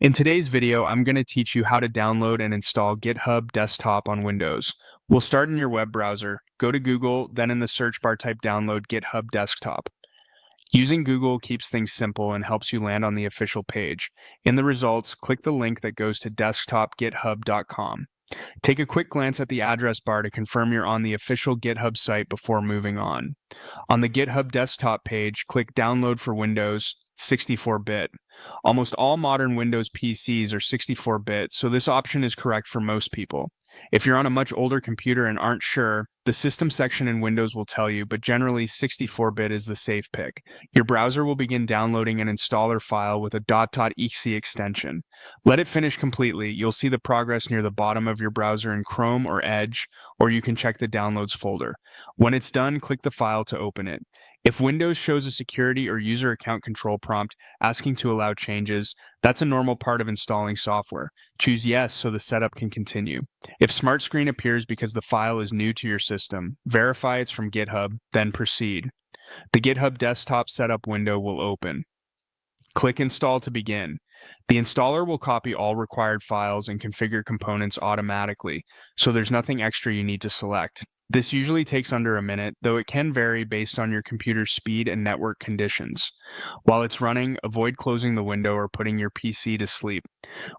In today's video, I'm going to teach you how to download and install GitHub Desktop on Windows. We'll start in your web browser. Go to Google, then in the search bar type download GitHub Desktop. Using Google keeps things simple and helps you land on the official page. In the results, click the link that goes to desktopgithub.com. Take a quick glance at the address bar to confirm you're on the official GitHub site before moving on. On the GitHub desktop page, click Download for Windows 64-bit. Almost all modern Windows PCs are 64-bit, so this option is correct for most people. If you're on a much older computer and aren't sure, the System section in Windows will tell you, but generally 64-bit is the safe pick. Your browser will begin downloading an installer file with a .exe extension. Let it finish completely. You'll see the progress near the bottom of your browser in Chrome or Edge, or you can check the Downloads folder. When it's done, click the file to open it. If Windows shows a security or user account control prompt asking to allow changes, that's a normal part of installing software. Choose Yes so the setup can continue. If Smart Screen appears because the file is new to your system, verify it's from GitHub, then proceed. The GitHub desktop setup window will open. Click Install to begin. The installer will copy all required files and configure components automatically, so there's nothing extra you need to select. This usually takes under a minute, though it can vary based on your computer's speed and network conditions. While it's running, avoid closing the window or putting your PC to sleep.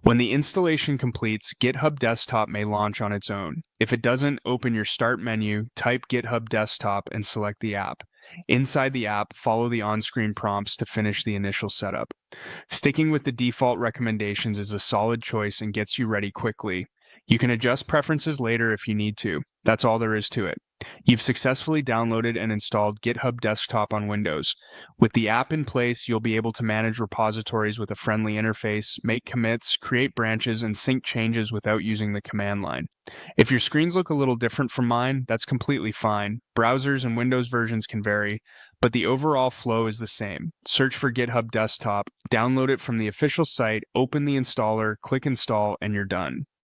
When the installation completes, GitHub Desktop may launch on its own. If it doesn't, open your Start menu, type GitHub Desktop, and select the app. Inside the app, follow the on-screen prompts to finish the initial setup. Sticking with the default recommendations is a solid choice and gets you ready quickly. You can adjust preferences later if you need to. That's all there is to it. You've successfully downloaded and installed GitHub Desktop on Windows. With the app in place, you'll be able to manage repositories with a friendly interface, make commits, create branches, and sync changes without using the command line. If your screens look a little different from mine, that's completely fine. Browsers and Windows versions can vary, but the overall flow is the same. Search for GitHub Desktop, download it from the official site, open the installer, click Install, and you're done.